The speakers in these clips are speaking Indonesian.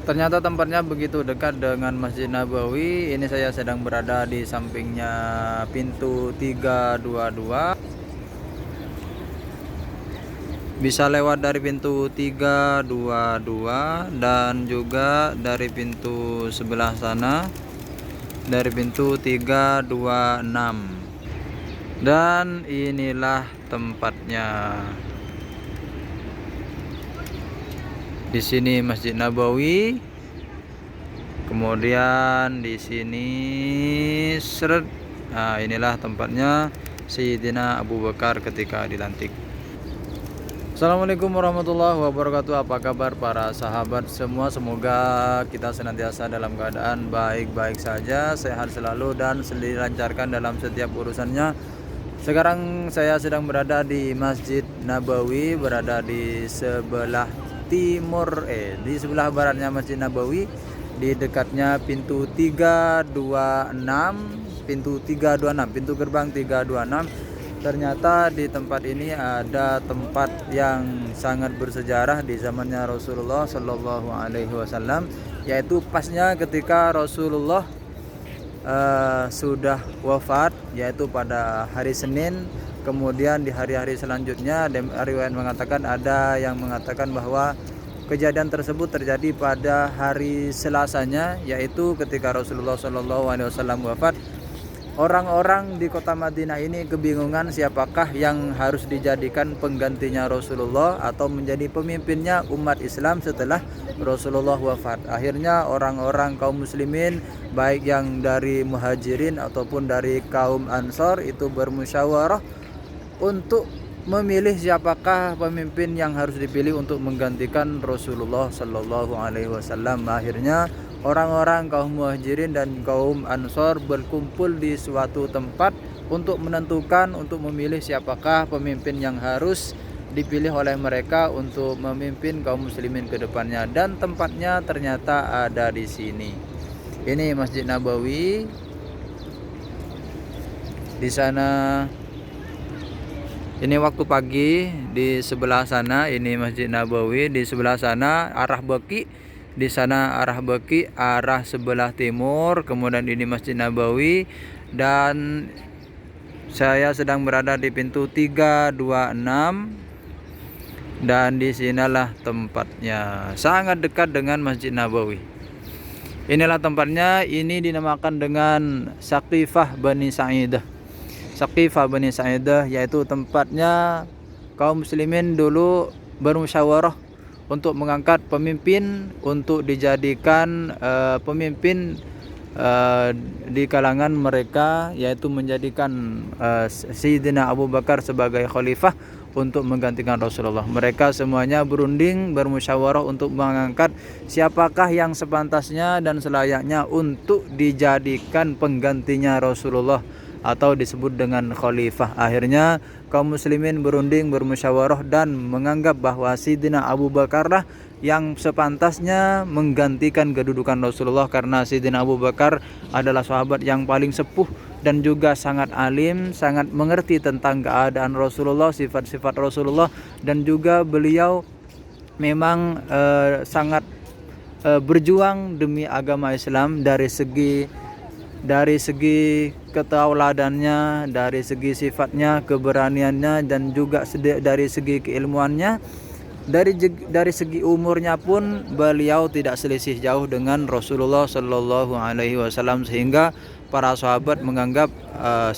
Ternyata tempatnya begitu dekat dengan Masjid Nabawi. Ini saya sedang berada di sampingnya pintu 322. Bisa lewat dari pintu 322 dan juga dari pintu sebelah sana, dari pintu 326. Dan inilah tempatnya. Di sini Masjid Nabawi. Kemudian di sini seret. Nah, inilah tempatnya Sayyidina Abu Bakar ketika dilantik. Assalamualaikum warahmatullahi wabarakatuh. Apa kabar para sahabat semua? Semoga kita senantiasa dalam keadaan baik-baik saja, sehat selalu dan dilancarkan dalam setiap urusannya. Sekarang saya sedang berada di Masjid Nabawi, berada di sebelah timur, di sebelah baratnya Masjid Nabawi, di dekatnya pintu 326, pintu gerbang 326. Ternyata di tempat ini ada tempat yang sangat bersejarah di zamannya Rasulullah Shallallahu Alaihi Wasallam, yaitu pasnya ketika Rasulullah sudah wafat, yaitu pada hari Senin. Kemudian di hari-hari selanjutnya, riwayat mengatakan, ada yang mengatakan bahwa kejadian tersebut terjadi pada hari Selasanya, yaitu ketika Rasulullah Shallallahu Alaihi Wasallam wafat. Orang-orang di kota Madinah ini kebingungan siapakah yang harus dijadikan penggantinya Rasulullah atau menjadi pemimpinnya umat Islam setelah Rasulullah wafat. Akhirnya orang-orang kaum muslimin, baik yang dari muhajirin ataupun dari kaum ansor, itu bermusyawarah untuk memilih siapakah pemimpin yang harus dipilih untuk menggantikan Rasulullah Shallallahu Alaihi Wasallam. Akhirnya orang-orang kaum muhajirin dan kaum ansor berkumpul di suatu tempat untuk menentukan, untuk memilih siapakah pemimpin yang harus dipilih oleh mereka untuk memimpin kaum muslimin ke depannya. Dan tempatnya ternyata ada di sini. Ini Masjid Nabawi. Di sana, ini waktu pagi. Di sebelah sana ini Masjid Nabawi, di sebelah sana arah Baqi. Di sana arah Baqi, arah sebelah timur. Kemudian ini Masjid Nabawi, dan saya sedang berada di pintu 326, dan di sinilah tempatnya, sangat dekat dengan Masjid Nabawi. Inilah tempatnya. Ini dinamakan dengan Saqifah Bani Sa'idah. Saqifah Bani Sa'idah, yaitu tempatnya kaum muslimin dulu bermusyawarah untuk mengangkat pemimpin untuk dijadikan pemimpin di kalangan mereka, yaitu menjadikan Sayyidina Abu Bakar sebagai khalifah untuk menggantikan Rasulullah. Mereka semuanya berunding, bermusyawarah untuk mengangkat siapakah yang sepantasnya dan selayaknya untuk dijadikan penggantinya Rasulullah atau disebut dengan khalifah. Akhirnya kaum muslimin berunding, bermusyawarah dan menganggap bahwa Sayyidina Abu Bakar lah yang sepantasnya menggantikan kedudukan Rasulullah, karena Sayyidina Abu Bakar adalah sahabat yang paling sepuh dan juga sangat alim, sangat mengerti tentang keadaan Rasulullah, sifat-sifat Rasulullah, dan juga beliau memang sangat berjuang demi agama Islam dari segi ketauladannya, dari segi sifatnya, keberaniannya, dan juga dari segi keilmuannya. Dari segi umurnya pun beliau tidak selisih jauh dengan Rasulullah Shallallahu Alaihi Wasallam, sehingga para sahabat menganggap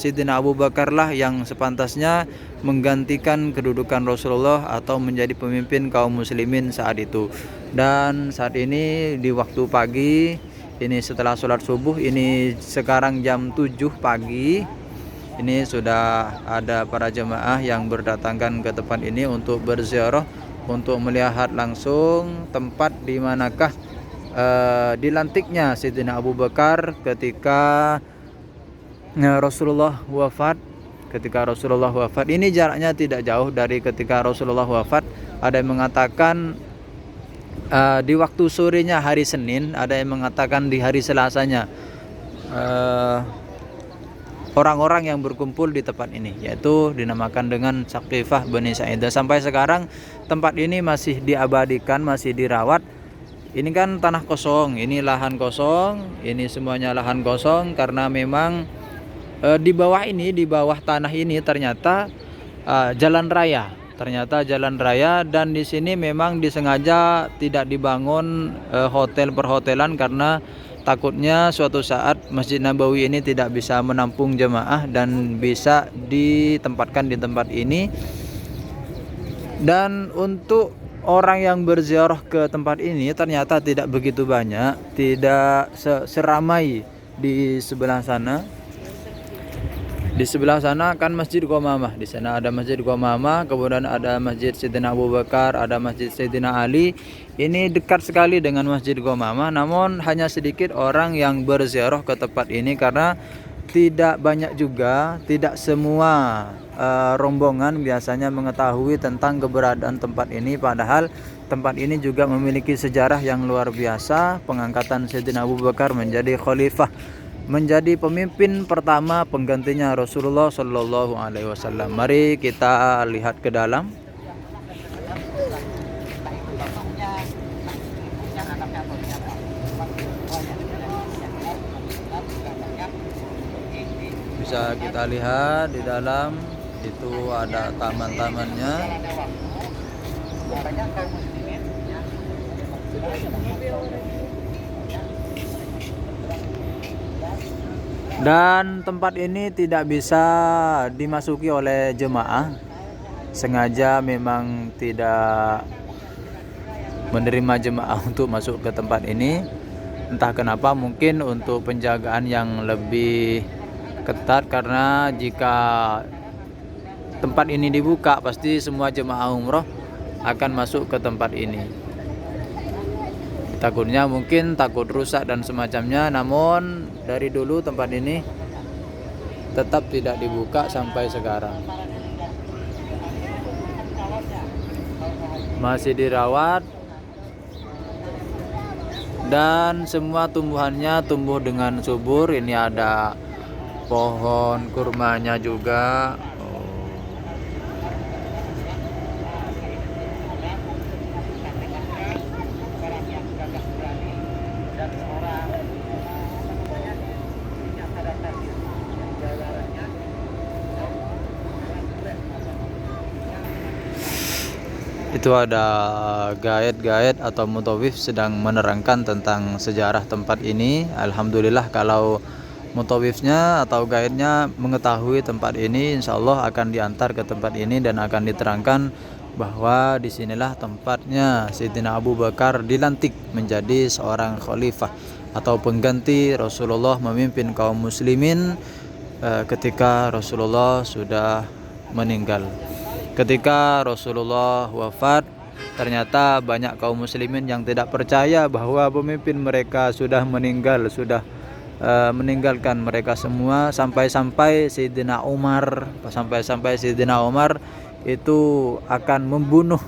Sayyidina Abu Bakar lah yang sepantasnya menggantikan kedudukan Rasulullah atau menjadi pemimpin kaum muslimin saat itu. Dan saat ini di waktu pagi, ini setelah sholat subuh, ini sekarang jam 7 pagi. Ini sudah ada para jemaah yang berdatangan ke tempat ini untuk berziarah, untuk melihat langsung tempat di manakah dilantiknya Sayyidina Abu Bakar ketika Rasulullah wafat. Ketika Rasulullah wafat, ini jaraknya tidak jauh dari ketika Rasulullah wafat. Ada yang mengatakan di waktu sorenya hari Senin, ada yang mengatakan di hari Selasanya. Orang-orang yang berkumpul di tempat ini, yaitu dinamakan dengan Saqifah Bani Sa'idah. Sampai sekarang tempat ini masih diabadikan, masih dirawat, Ini kan tanah kosong, ini lahan kosong, ini semuanya lahan kosong karena memang di bawah ini, di bawah tanah ini ternyata jalan raya. Ternyata jalan raya, dan di sini memang disengaja tidak dibangun hotel perhotelan karena takutnya suatu saat Masjid Nabawi ini tidak bisa menampung jemaah dan bisa ditempatkan di tempat ini. Dan untuk orang yang berziarah ke tempat ini ternyata tidak begitu banyak, tidak seramai di sebelah sana. Di sebelah sana kan Masjid Qomamah. Di sana ada Masjid Qomamah, kemudian ada Masjid Sayyidina Abu Bakar, ada Masjid Sayyidina Ali. Ini dekat sekali dengan Masjid Qomamah, namun hanya sedikit orang yang berziarah ke tempat ini karena tidak banyak juga, tidak semua rombongan biasanya mengetahui tentang keberadaan tempat ini, padahal tempat ini juga memiliki sejarah yang luar biasa. Pengangkatan Sayyidina Abu Bakar menjadi khalifah, menjadi pemimpin pertama penggantinya Rasulullah Shallallahu Alaihi Wasallam. Mari kita lihat ke dalam. Bisa kita lihat di dalam itu ada taman-tamannya. Dan tempat ini tidak bisa dimasuki oleh jemaah. Sengaja memang tidak menerima jemaah untuk masuk ke tempat ini. Entah kenapa, mungkin untuk penjagaan yang lebih ketat, karena jika tempat ini dibuka pasti semua jemaah umroh akan masuk ke tempat ini. Takutnya mungkin takut rusak dan semacamnya, namun dari dulu tempat ini tetap tidak dibuka sampai sekarang. Masih dirawat dan semua tumbuhannya tumbuh dengan subur. Ini ada pohon kurmanya juga. Itu ada guide atau mutawif sedang menerangkan tentang sejarah tempat ini. Alhamdulillah kalau mutawifnya atau guide-nya mengetahui tempat ini, insya Allah akan diantar ke tempat ini dan akan diterangkan bahwa disinilah tempatnya Sayyidina Abu Bakar dilantik menjadi seorang khalifah atau pengganti Rasulullah memimpin kaum muslimin ketika Rasulullah sudah meninggal. Ketika Rasulullah wafat, ternyata banyak kaum muslimin yang tidak percaya bahwa pemimpin mereka sudah meninggal, sudah meninggalkan mereka semua, sampai-sampai Sayyidina Umar itu akan membunuh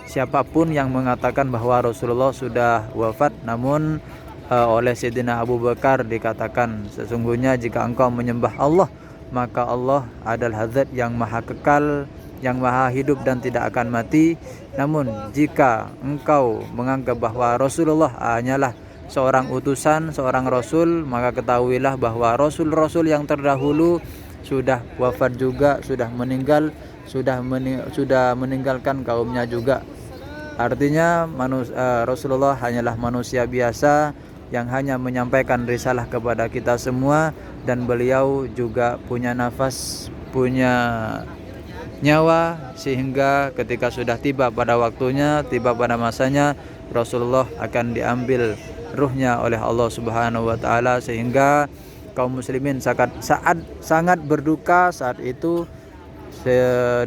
siapapun yang mengatakan bahwa Rasulullah sudah wafat. Namun oleh Sayyidina Abu Bakar dikatakan, sesungguhnya jika engkau menyembah Allah, maka Allah adalah zat yang maha kekal, yang maha hidup dan tidak akan mati. Namun jika engkau menganggap bahwa Rasulullah hanyalah seorang utusan, seorang rasul, maka ketahuilah bahwa rasul-rasul yang terdahulu sudah wafat juga, sudah meninggal, sudah meninggalkan kaumnya juga. Artinya Rasulullah hanyalah manusia biasa yang hanya menyampaikan risalah kepada kita semua, dan beliau juga punya nafas, punya nyawa, sehingga ketika sudah tiba pada waktunya, tiba pada masanya, Rasulullah akan diambil ruhnya oleh Allah Subhanahu wa taala, sehingga kaum muslimin sangat berduka saat itu,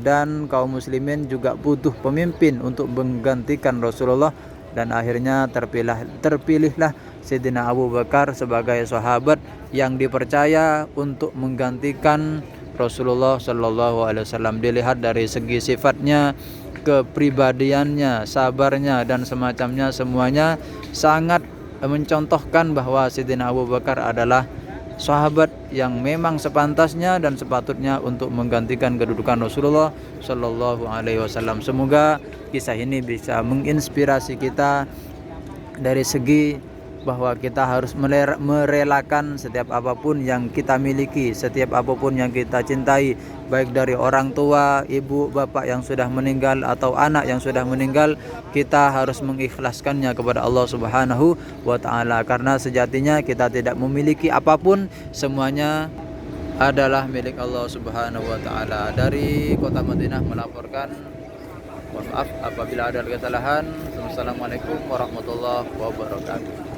dan kaum muslimin juga butuh pemimpin untuk menggantikan Rasulullah, dan akhirnya terpilihlah Sayyidina Abu Bakar sebagai sahabat yang dipercaya untuk menggantikan Rasulullah Shallallahu Alaihi Wasallam. Dilihat dari segi sifatnya, kepribadiannya, sabarnya dan semacamnya, semuanya sangat mencontohkan bahwa Sayyidina Abu Bakar adalah sahabat yang memang sepantasnya dan sepatutnya untuk menggantikan kedudukan Rasulullah Shallallahu Alaihi Wasallam. Semoga kisah ini bisa menginspirasi kita dari segi bahwa kita harus merelakan setiap apapun yang kita miliki, setiap apapun yang kita cintai, baik dari orang tua, ibu, bapak yang sudah meninggal atau anak yang sudah meninggal, kita harus mengikhlaskannya kepada Allah Subhanahu wa taala, karena sejatinya kita tidak memiliki apapun, semuanya adalah milik Allah Subhanahu wa taala. Dari Kota Madinah melaporkan. Mohon maaf apabila ada kesalahan. Wassalamualaikum warahmatullahi wabarakatuh.